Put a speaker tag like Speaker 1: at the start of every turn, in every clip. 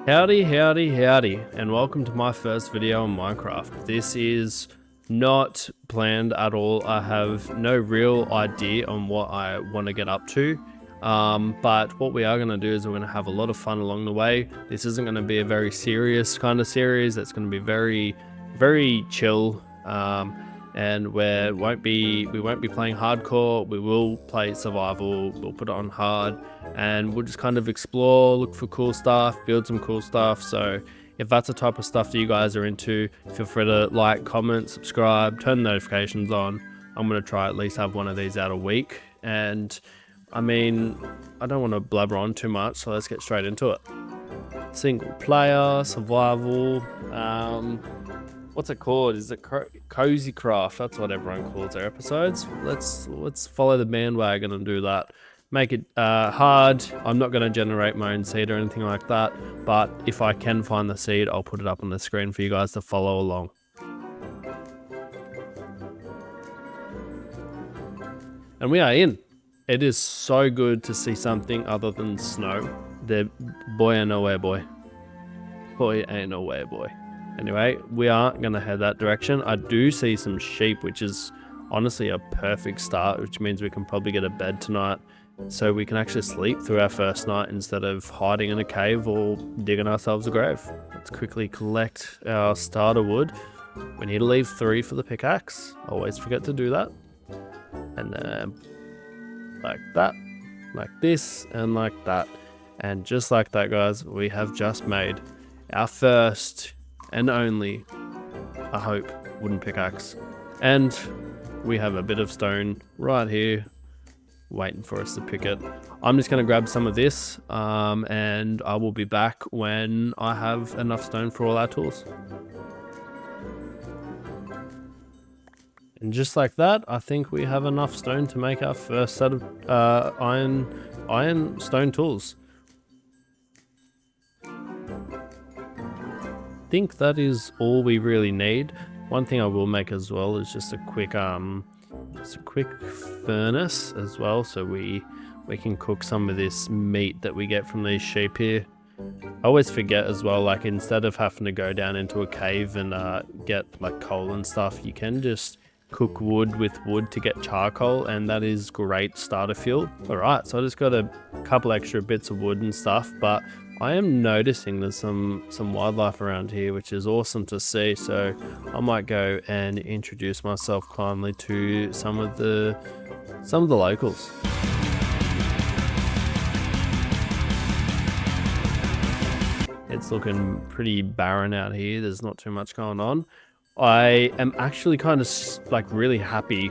Speaker 1: Howdy, howdy, howdy, and welcome to my first video on Minecraft. This is not planned at all. I have no real idea on what I want to get up to. But what we are going to do is we're going to have a lot of fun along the way. This isn't going to be a very serious kind of series. It's going to be very, very chill. And we won't be playing hardcore. We will play survival. We'll put it on hard, and we'll just kind of explore, look for cool stuff, build some cool stuff. So if that's the type of stuff that you guys are into, feel free to like, comment, subscribe, turn notifications on. I'm gonna try at least have one of these out a week. And I mean, I don't want to blabber on too much, so let's get straight into it. Single player, survival, what's it called? Is it Cozy Craft? That's what everyone calls their episodes. Let's follow the bandwagon and do that. Make it hard. I'm not going to generate my own seed or anything like that, but if I can find the seed, I'll put it up on the screen for you guys to follow along. And we are in. It is so good to see something other than snow. Boy ain't nowhere, boy. Boy ain't nowhere, boy. Anyway, we are going to head that direction. I do see some sheep, which is honestly a perfect start, which means we can probably get a bed tonight so we can actually sleep through our first night instead of hiding in a cave or digging ourselves a grave. Let's quickly collect our starter wood. We need to leave 3 for the pickaxe. Always forget to do that. And then like that, like this, and like that. And just like that, guys, we have just made our first and only, I hope, wooden pickaxe. And we have a bit of stone right here waiting for us to pick it. I'm just going to grab some of this and I will be back when I have enough stone for all our tools. And just like that, I think we have enough stone to make our first set of iron stone tools. I think that is all we really need. One thing I will make as well is just a quick furnace as well, so we can cook some of this meat that we get from these sheep here. I always forget as well, like instead of having to go down into a cave and get like coal and stuff, you can just cook wood with wood to get charcoal, and that is great starter fuel. Alright, so I just got a couple extra bits of wood and stuff, but I am noticing there's some wildlife around here, which is awesome to see. So I might go and introduce myself kindly to some of the locals. It's looking pretty barren out here. There's not too much going on. I am actually kind of like really happy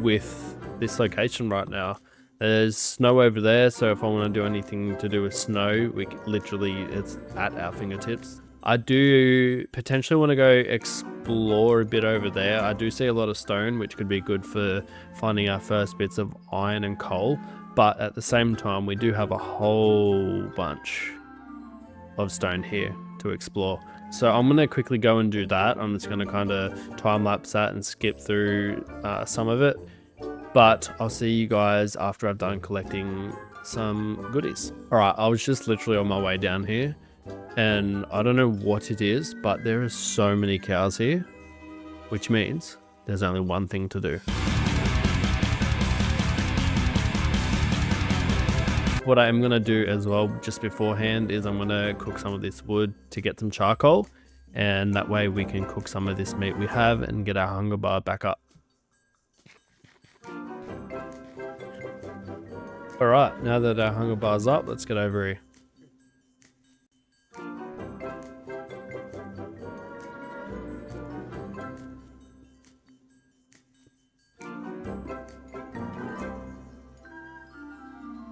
Speaker 1: with this location right now. There's snow over there, so if I want to do anything to do with snow, it's at our fingertips. I do potentially want to go explore a bit over there. I do see a lot of stone, which could be good for finding our first bits of iron and coal, but at the same time, we do have a whole bunch of stone here to explore. So I'm going to quickly go and do that. I'm just going to kind of time-lapse that and skip through some of it. But I'll see you guys after I've done collecting some goodies. Alright, I was just literally on my way down here, and I don't know what it is, but there are so many cows here, which means there's only one thing to do. What I am going to do as well just beforehand is I'm going to cook some of this wood to get some charcoal, and that way we can cook some of this meat we have and get our hunger bar back up. Alright, now that our hunger bar's up, let's get over here.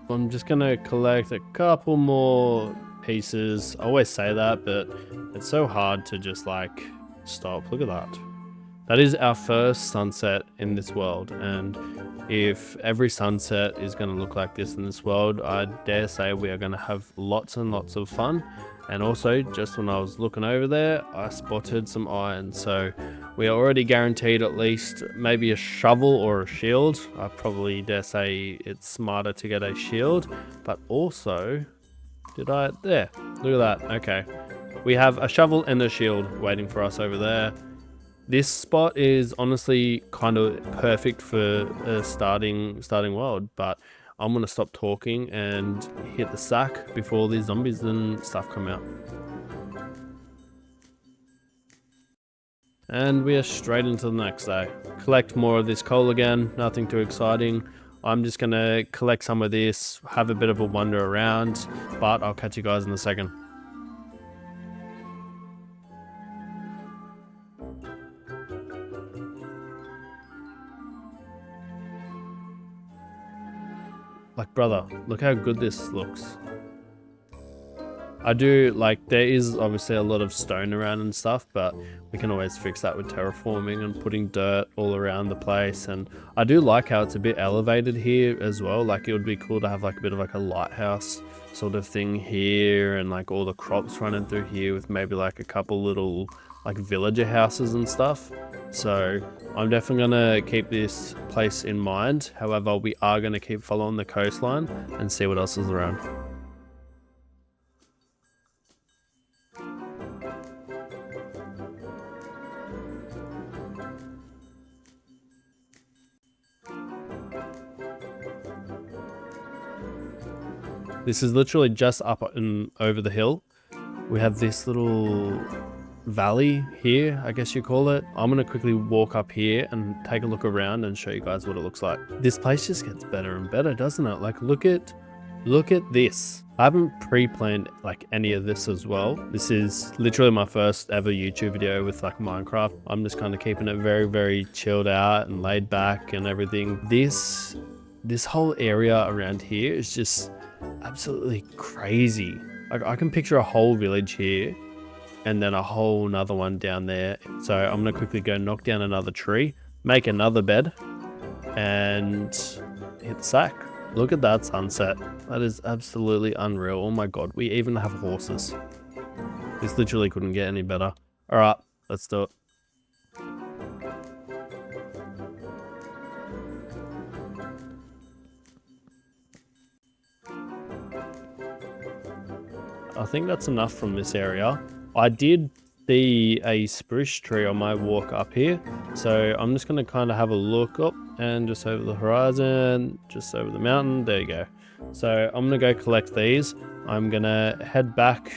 Speaker 1: I'm just gonna collect a couple more pieces. I always say that, but it's so hard to just like stop. Look at that. That is our first sunset in this world, and if every sunset is going to look like this in this world, I dare say we are going to have lots and lots of fun. And also, just when I was looking over there, I spotted some iron, so we are already guaranteed at least maybe a shovel or a shield. I probably dare say it's smarter to get a shield, but also Did I? There. Look at that. Okay. We have a shovel and a shield waiting for us over there. This spot is honestly kind of perfect for a starting world, but I'm gonna stop talking and hit the sack before all these zombies and stuff come out. And we are straight into the next day. Collect more of this coal again, nothing too exciting. I'm just gonna collect some of this, have a bit of a wander around, but I'll catch you guys in a second. Like, brother, look how good this looks. I do, like, there is obviously a lot of stone around and stuff, but we can always fix that with terraforming and putting dirt all around the place. And I do like how it's a bit elevated here as well. Like, it would be cool to have like a bit of like a lighthouse sort of thing here, and like all the crops running through here with maybe like a couple little like villager houses and stuff. So I'm definitely gonna keep this place in mind. However, we are gonna keep following the coastline and see what else is around. This is literally just up and over the hill. We have this little valley here, I guess you call it. I'm gonna quickly walk up here and take a look around and show you guys what it looks like. This place just gets better and better, doesn't it? Like, look at this. I haven't pre-planned like any of this as well. This is literally my first ever YouTube video with like Minecraft. I'm just kind of keeping it very, very chilled out and laid back and everything. This whole area around here is just absolutely crazy. Like, I can picture a whole village here and then a whole nother one down there. So I'm gonna quickly go knock down another tree, make another bed, and hit the sack. Look at that sunset. That is absolutely unreal. Oh my god, we even have horses. This literally couldn't get any better. All right, let's do it. I think that's enough from this area. I did see a spruce tree on my walk up here, so I'm just going to kind of have a look up and just over the horizon, just over the mountain. There you go. So I'm going to go collect these. I'm going to head back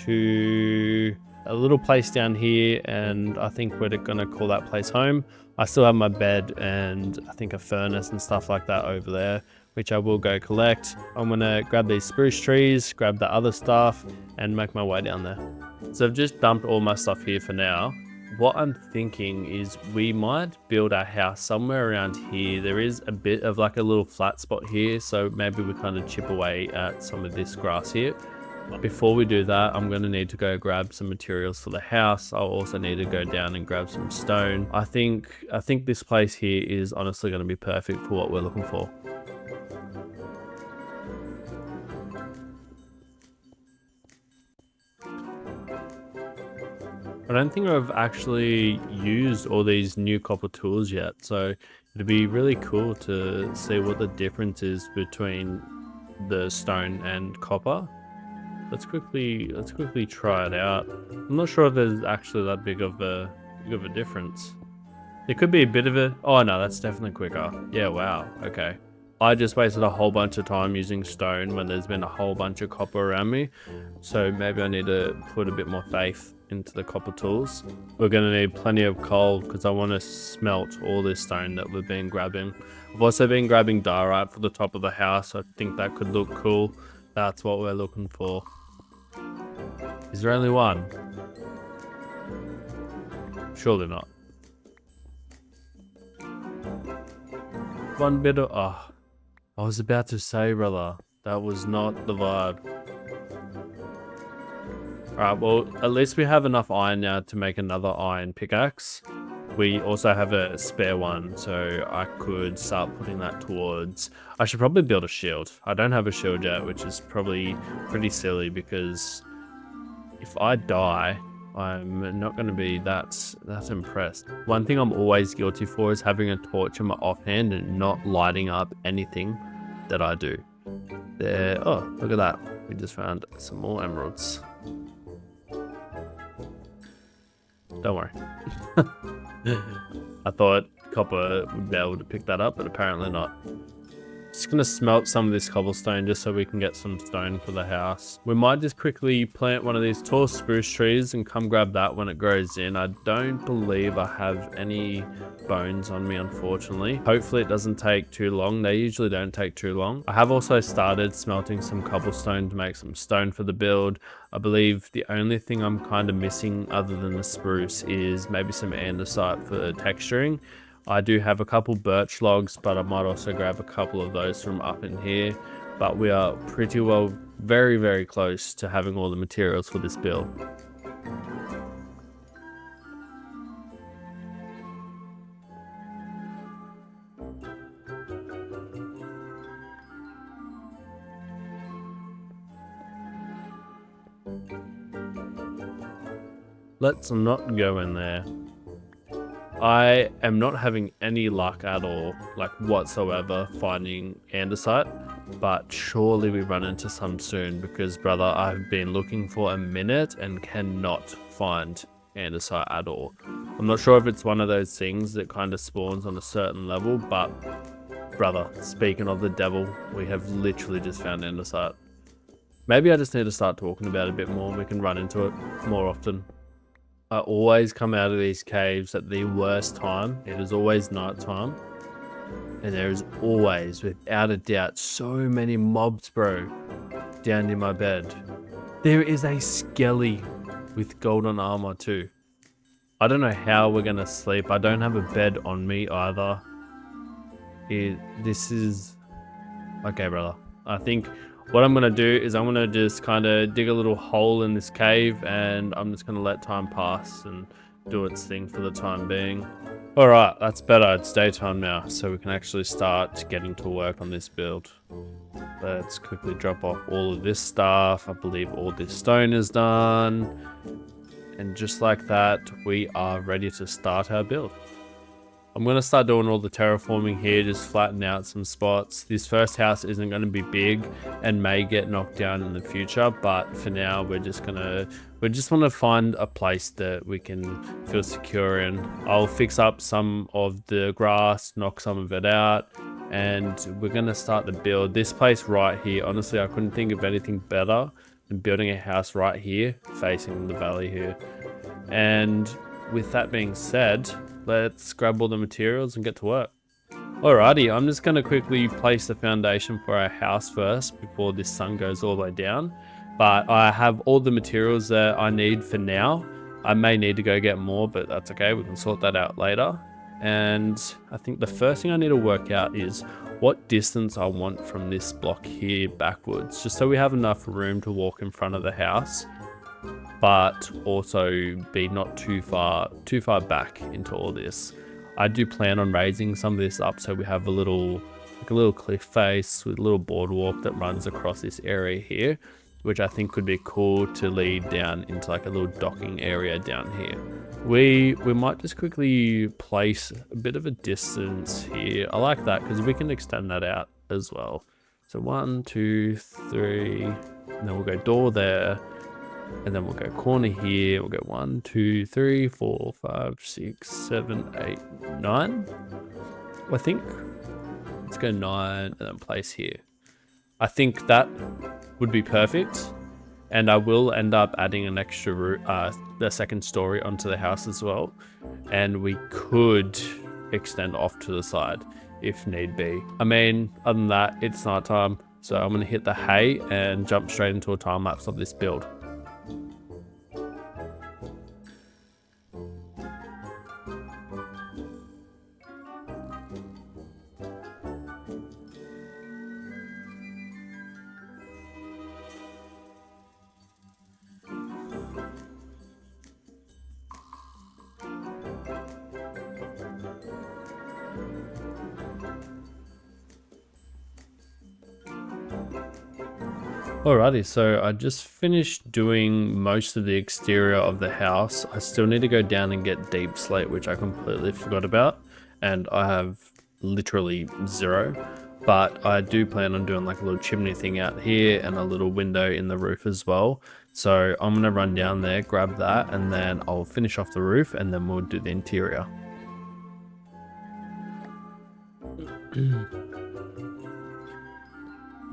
Speaker 1: to a little place down here, and I think we're going to call that place home. I still have my bed and I think a furnace and stuff like that over there, which I will go collect. I'm gonna grab these spruce trees, grab the other stuff, and make my way down there. So I've just dumped all my stuff here for now. What I'm thinking is we might build our house somewhere around here. There is a bit of like a little flat spot here, so maybe we kind of chip away at some of this grass here. Before we do that, I'm going to need to go grab some materials for the house. I'll also need to go down and grab some stone. I think this place here is honestly going to be perfect for what we're looking for. I don't think I've actually used all these new copper tools yet, so it'd be really cool to see what the difference is between the stone and copper. Let's quickly try it out. I'm not sure if there's actually that big of a difference. It could be a bit of a... Oh no, that's definitely quicker. Yeah, wow. Okay. I just wasted a whole bunch of time using stone when there's been a whole bunch of copper around me. So maybe I need to put a bit more faith into the copper tools. We're going to need plenty of coal because I want to smelt all this stone that we've been grabbing. I've also been grabbing diorite for the top of the house. I think that could look cool. That's what we're looking for. Is there only one? Surely not. One bit of... Oh, I was about to say, brother, that was not the vibe. Alright, well, at least we have enough iron now to make another iron pickaxe. We also have a spare one, so I could start putting that towards... I should probably build a shield. I don't have a shield yet, which is probably pretty silly because if I die, I'm not going to be that impressed. One thing I'm always guilty for is having a torch in my offhand and not lighting up anything that I do. There, oh, look at that. We just found some more emeralds. Don't worry. I thought copper would be able to pick that up, but apparently not. Just gonna smelt some of this cobblestone just so we can get some stone for the house. We might just quickly plant one of these tall spruce trees and come grab that when it grows in. I don't believe I have any bones on me, unfortunately. Hopefully it doesn't take too long. They usually don't take too long. I have also started smelting some cobblestone to make some stone for the build. I believe the only thing I'm kind of missing other than the spruce is maybe some andesite for texturing. I do have a couple birch logs, but I might also grab a couple of those from up in here. But we are pretty well, very, very close to having all the materials for this build. Let's not go in there. I am not having any luck at all, like whatsoever, finding andesite, but surely we run into some soon because, brother, I've been looking for a minute and cannot find andesite at all. I'm not sure if it's one of those things that kind of spawns on a certain level, but brother, speaking of the devil, we have literally just found andesite. Maybe I just need to start talking about it a bit more and we can run into it more often. I always come out of these caves at the worst time. It is always nighttime. And there is always, without a doubt, so many mobs, bro, down near my bed. There is a skelly with golden armor too. I don't know how we're gonna sleep. I don't have a bed on me either. This is... Okay, brother. I think what I'm going to do is I'm going to just kind of dig a little hole in this cave and I'm just going to let time pass and do its thing for the time being. Alright, that's better. It's daytime now, so we can actually start getting to work on this build. Let's quickly drop off all of this stuff. I believe all this stone is done. And just like that, we are ready to start our build. I'm going to start doing all the terraforming here, just flatten out some spots. This first house isn't going to be big and may get knocked down in the future, but for now we just want to find a place that we can feel secure in. I'll fix up some of the grass, knock some of it out, and we're going to start the build. This place right here, honestly, I couldn't think of anything better than building a house right here, facing the valley here. And with that being said, let's grab all the materials and get to work. Alrighty, I'm just going to quickly place the foundation for our house first before this sun goes all the way down. But I have all the materials that I need for now. I may need to go get more, but that's okay. We can sort that out later. And I think the first thing I need to work out is what distance I want from this block here backwards, just so we have enough room to walk in front of the house, but also be not too far back into all this. I do plan on raising some of this up so we have a little cliff face with a little boardwalk that runs across this area here, which I think could be cool to lead down into like a little docking area down here. We might just quickly place a bit of a distance here. I like that because we can extend that out as well. So 1, 2, 3, and then we'll go door there. And then we'll go corner here. We'll go 1, 2, 3, 4, 5, 6, 7, 8, 9. I think. Let's go 9 and then place here. I think that would be perfect. And I will end up adding an extra the second story onto the house as well. And we could extend off to the side if need be. I mean, other than that, it's night time. So I'm going to hit the hay and jump straight into a time lapse of this build. Alrighty, so I just finished doing most of the exterior of the house. I still need to go down and get deep slate, which I completely forgot about, and I have literally 0. but I do plan on doing like a little chimney thing out here and a little window in the roof as well. So I'm gonna run down there, grab that, and then I'll finish off the roof, and then we'll do the interior.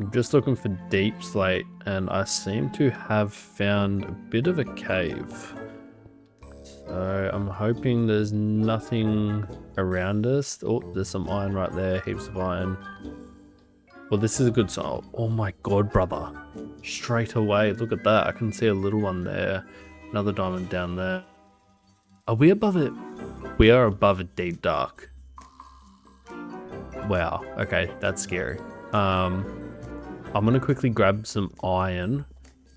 Speaker 1: I'm just looking for deep slate, and I seem to have found a bit of a cave. So I'm hoping there's nothing around us. Oh, there's some iron right there, heaps of iron. Well, this is a good sign. Oh my god, brother. Straight away, look at that. I can see a little one there. Another diamond down there. Are we above it? We are above a deep dark. Wow, okay, that's scary. I'm gonna quickly grab some iron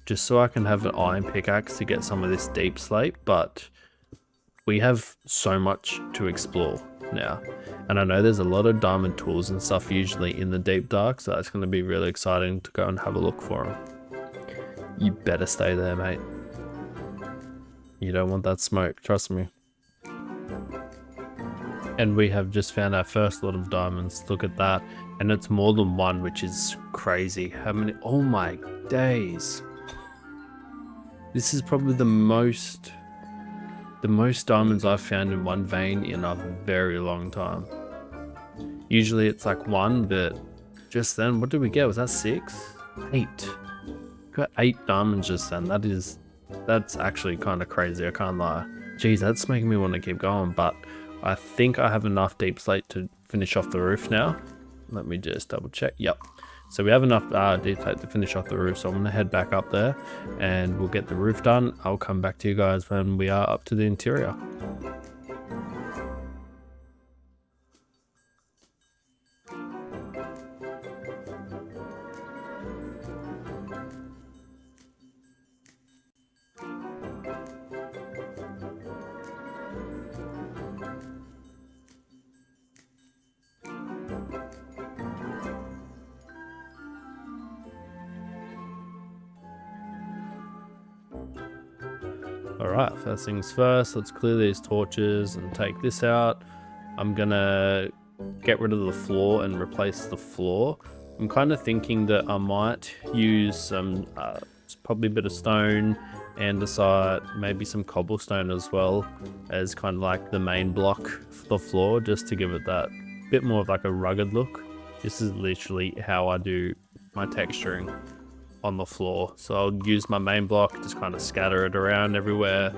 Speaker 1: just so I can have an iron pickaxe to get some of this deep slate, but we have so much to explore now. And I know there's a lot of diamond tools and stuff usually in the deep dark, so that's gonna be really exciting to go and have a look for them. You better stay there, mate. You don't want that smoke, trust me. And we have just found our first lot of diamonds. Look at that. And it's more than one, which is crazy. How many? Oh my days. This is probably the most diamonds I've found in one vein in a very long time. Usually it's like one, but just then, what did we get? Was that 6? 8. Got 8 diamonds just then. That's actually kind of crazy, I can't lie. Geez, that's making me want to keep going, but I think I have enough deep slate to finish off the roof now. Let me just double check. Yep. So we have enough deep slate to finish off the roof. So I'm going to head back up there and we'll get the roof done. I'll come back to you guys when we are up to the interior. Alright, first things first, let's clear these torches and take this out. I'm gonna get rid of the floor and replace the floor. I'm kind of thinking that I might use some, probably a bit of stone, andesite, maybe some cobblestone as well, as kind of like the main block for the floor, just to give it that bit more of like a rugged look. This is literally how I do my texturing on the floor. So I'll use my main block, just kind of scatter it around everywhere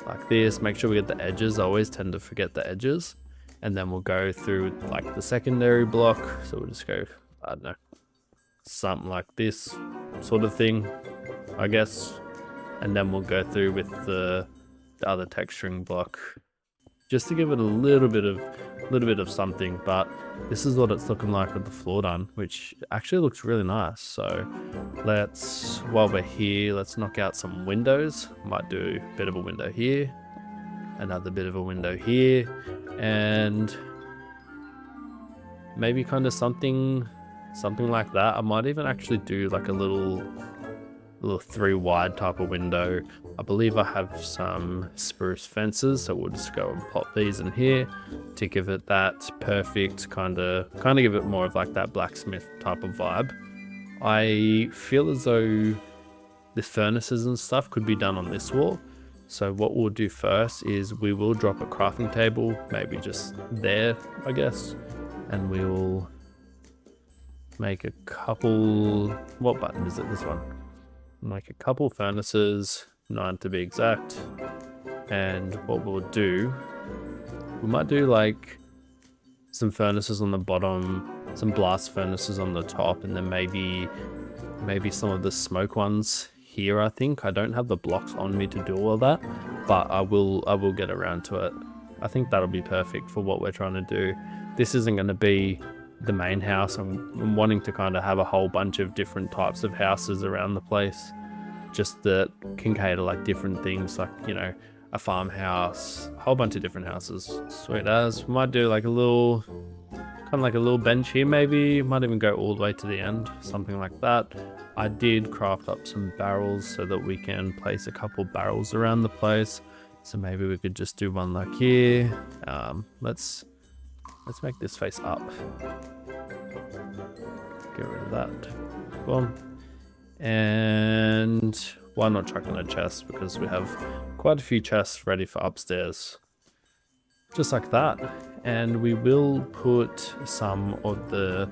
Speaker 1: like this. Make sure we get the edges. I always tend to forget the edges. And then we'll go through like the secondary block. So we'll just go, I don't know, something like this sort of thing, I guess. And then we'll go through with the other texturing block, just to give it a little bit of something. But this is what it's looking like with the floor done, which actually looks really nice. So let's, while we're here, let's knock out some windows. Might do a bit of a window here, another bit of a window here, and maybe kind of something like that. I might even actually do like a little 3 wide type of window. I believe I have some spruce fences, so we'll just go and pop these in here to give it that perfect kind of give it more of like that blacksmith type of vibe. I feel as though the furnaces and stuff could be done on this wall. So what we'll do first is we will drop a crafting table, maybe just there, I guess, and we will make a couple, what button is it, this one? Make a couple furnaces, 9 to be exact. And what we'll do, we might do like some furnaces on the bottom, some blast furnaces on the top, and then maybe some of the smoke ones here. I think I don't have the blocks on me to do all that, but I will get around to it. I think that'll be perfect for what we're trying to do. This isn't going to be the main house. I'm wanting to kind of have a whole bunch of different types of houses around the place, just that can cater like different things, like, you know, a farmhouse, a whole bunch of different houses. Sweet as. We might do like a little, kind of like a little bench here maybe. Might even go all the way to the end, something like that. I did craft up some barrels so that we can place a couple barrels around the place. So maybe we could just do one like here. Let's make this face up. Get rid of that. Boom. And why not chuck in a chest? Because we have quite a few chests ready for upstairs. Just like that. And we will put some of the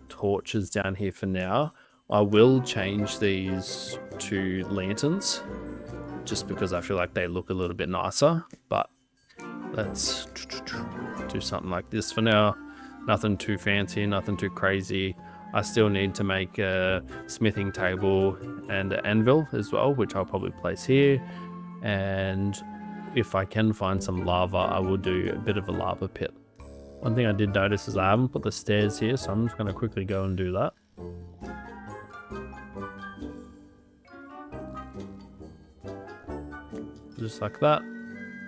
Speaker 1: torches down here for now. I will change these to lanterns just because I feel like they look a little bit nicer, but let's do something like this for now. Nothing too fancy, nothing too crazy. I still need to make a smithing table and an anvil as well, which I'll probably place here. And if I can find some lava, I will do a bit of a lava pit. One thing I did notice is I haven't put the stairs here, so I'm just going to quickly go and do that. Just like that.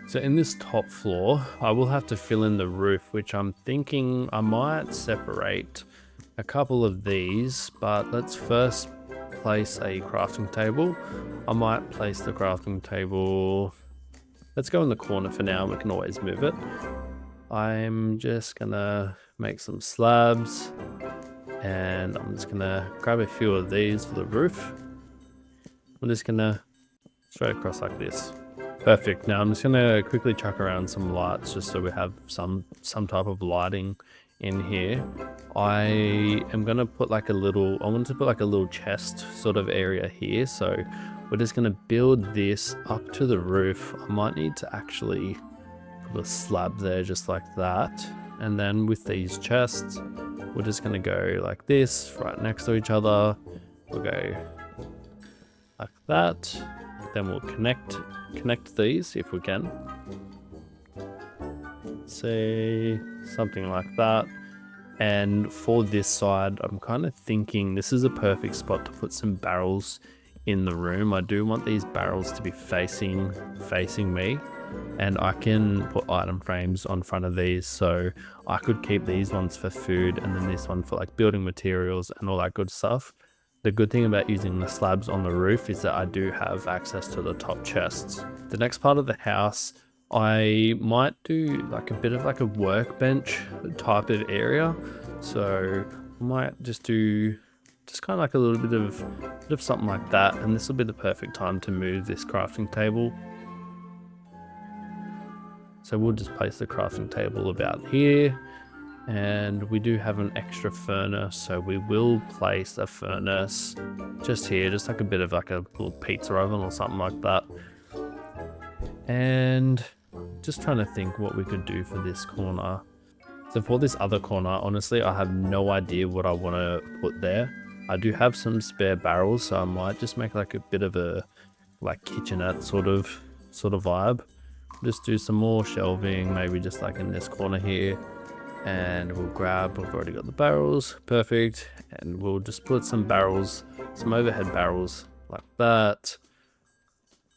Speaker 1: So in this top floor, I will have to fill in the roof, which I'm thinking I might separate a couple of these, but let's first place a crafting table. I might place the crafting table, let's go in the corner for now, we can always move it. I'm just gonna make some slabs and I'm just gonna grab a few of these for the roof. I'm just gonna straight across like this. Perfect. Now I'm just gonna quickly chuck around some lights just so we have some type of lighting in here. I am gonna put like I want to put like a little chest sort of area here. So we're just gonna build this up to the roof. I might need to actually put a slab there just like that. And then with these chests, we're just gonna go like this, right next to each other. We'll go like that. Then we'll connect these if we can. Say something like that. And for this side, I'm kind of thinking this is a perfect spot to put some barrels in the room. I do want these barrels to be facing me, and I can put item frames on front of these, so I could keep these ones for food and then this one for like building materials and all that good stuff. The good thing about using the slabs on the roof is that I do have access to the top chests. The next part of the house, I might do like a bit of like a workbench type of area. So I might just do kind of like a little bit of something like that. And this will be the perfect time to move this crafting table. So we'll just place the crafting table about here. And we do have an extra furnace, so we will place a furnace just here, just like a bit of like a little pizza oven or something like that. And just trying to think what we could do for this corner. So for this other corner, honestly, I have no idea what I want to put there. I do have some spare barrels, so I might just make like a bit of a like kitchenette sort of vibe. Just do some more shelving, maybe just like in this corner here. And we'll grab, we've already got the barrels, perfect. And we'll just put some barrels, some overhead barrels like that.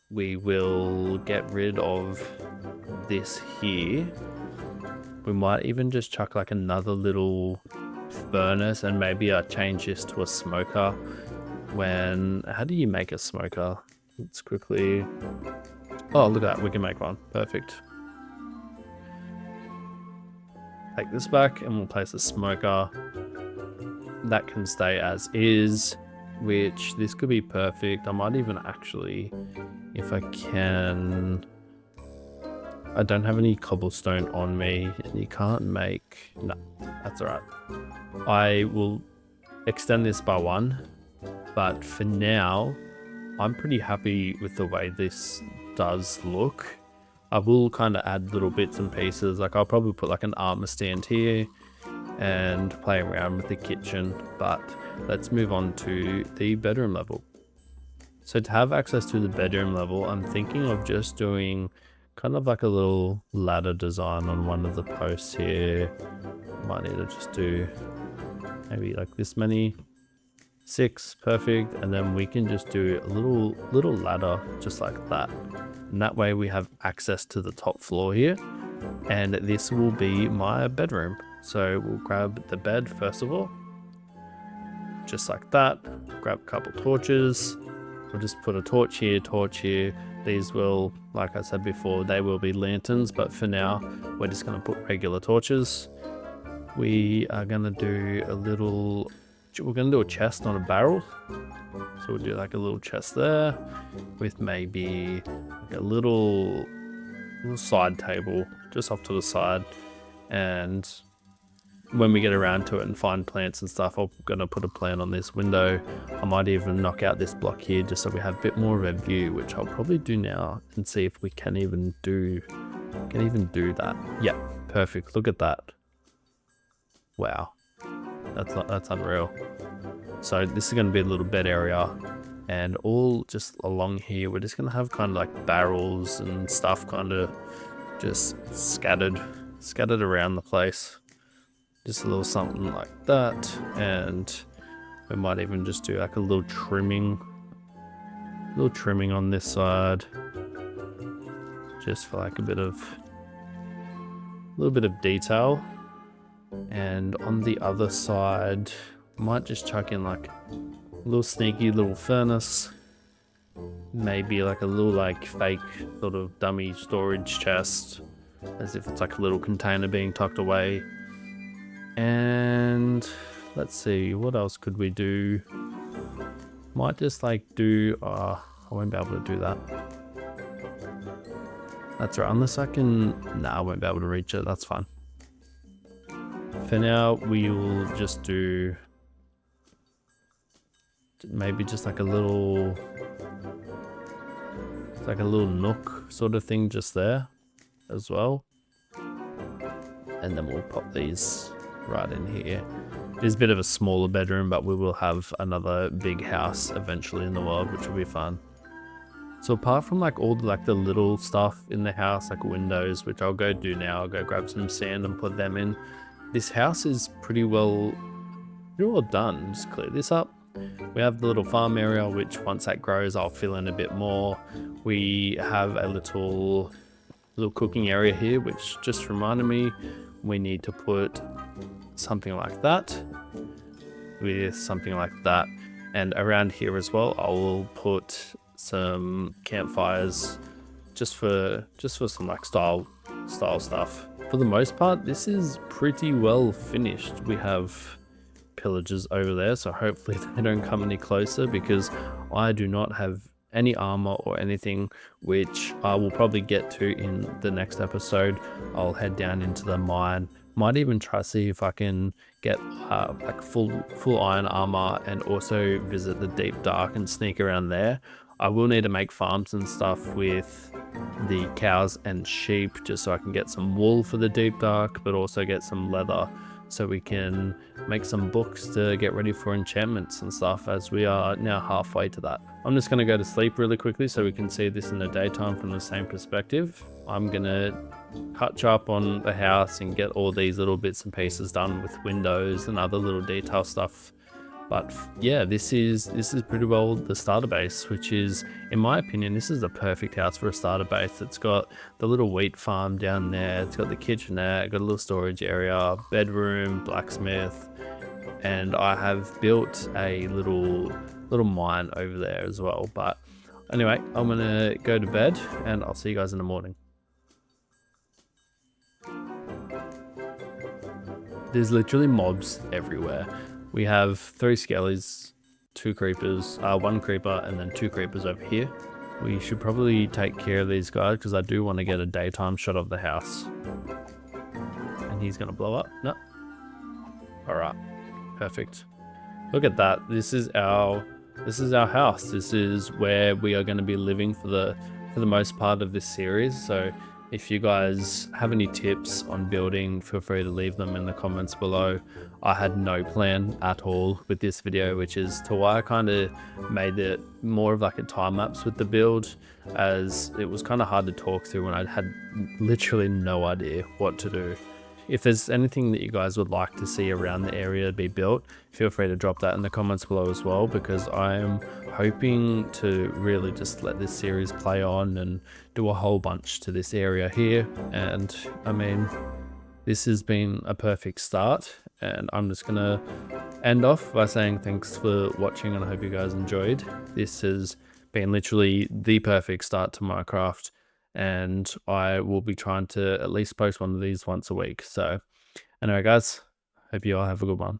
Speaker 1: We will get rid of this here. We might even just chuck like another little furnace, and maybe I change this to a smoker. How do you make a smoker? Let's quickly, oh look at that, we can make one, perfect. Take this back and we'll place a smoker. That can stay as is, which this could be perfect. I might even actually, if I can, I don't have any cobblestone on me and you can't make, no, that's all right. I will extend this by 1, but for now, I'm pretty happy with the way this does look. I will kind of add little bits and pieces, like I'll probably put like an armor stand here and play around with the kitchen, but let's move on to the bedroom level. So to have access to the bedroom level, I'm thinking of just doing kind of like a little ladder design on one of the posts here. Might need to just do maybe like this many, 6, perfect. And then we can just do a little ladder just like that. And that way we have access to the top floor here. And this will be my bedroom. So we'll grab the bed first of all. Just like that. Grab a couple torches. We'll just put a torch here. These will, like I said before, they will be lanterns. But for now, we're just going to put regular torches. We are going to do a little we're gonna do a chest, not a barrel. So we'll do like a little chest there with maybe like a little side table just off to the side. And when we get around to it and find plants and stuff, I'm gonna put a plant on this window. I might even knock out this block here just so we have a bit more of a view, which I'll probably do now and see if we can even do that. Yeah, perfect. Look at that. Wow, that's unreal. So this is going to be a little bed area, and all just along here we're just going to have kind of like barrels and stuff kind of just scattered around the place. Just a little something like that, and we might even just do like a little trimming on this side, just for like a little bit of detail. And on the other side, might just chuck in like a little sneaky little furnace, maybe like a little like fake sort of dummy storage chest, as if it's like a little container being tucked away. And let's see, what else could we do? Might just like do, I won't be able to do that. That's right, unless I can, nah, I won't be able to reach it, that's fine. For now, we will just do maybe just like a little nook sort of thing just there as well. And then we'll pop these right in here. It is a bit of a smaller bedroom, but we will have another big house eventually in the world, which will be fun. So apart from like all the little stuff in the house, like windows, which I'll go do now, I'll go grab some sand and put them in. This house is pretty well done. Just clear this up. We have the little farm area, which once that grows, I'll fill in a bit more. We have a little cooking area here, which just reminded me we need to put something like that with something like that. And around here as well, I will put some campfires just for some like style stuff. For the most part, this is pretty well finished. We have pillagers over there, so hopefully they don't come any closer, because I do not have any armor or anything, which I will probably get to in the next episode. I'll head down into the mine, might even try to see if I can get like full iron armor, and also visit the deep dark and sneak around there. I will need to make farms and stuff with the cows and sheep, just so I can get some wool for the deep dark, but also get some leather so we can make some books to get ready for enchantments and stuff, as we are now halfway to that. I'm just going to go to sleep really quickly so we can see this in the daytime from the same perspective. I'm going to touch up on the house and get all these little bits and pieces done with windows and other little detail stuff. But yeah, this is pretty well the starter base, which is, in my opinion, this is the perfect house for a starter base. It's got the little wheat farm down there, it's got the kitchenette, got a little storage area, bedroom, blacksmith, and I have built a little mine over there as well. But anyway, I'm gonna go to bed and I'll see you guys in the morning. There's literally mobs everywhere. We have 3 skellies, 2 creepers, 1 creeper, and then 2 creepers over here. We should probably take care of these guys, because I do want to get a daytime shot of the house. And he's going to blow up. No. Alright. Perfect. Look at that. This is our house. This is where we are going to be living for the most part of this series. So if you guys have any tips on building, feel free to leave them in the comments below. I had no plan at all with this video, which is to why I kind of made it more of like a time lapse with the build, as it was kind of hard to talk through when I had literally no idea what to do. If there's anything that you guys would like to see around the area be built, feel free to drop that in the comments below as well, because I am hoping to really just let this series play on and do a whole bunch to this area here. And I mean, this has been a perfect start, and I'm just gonna end off by saying thanks for watching, and I hope you guys enjoyed. This has been literally the perfect start to Minecraft, and I will be trying to at least post one of these once a week. So anyway guys, hope you all have a good one.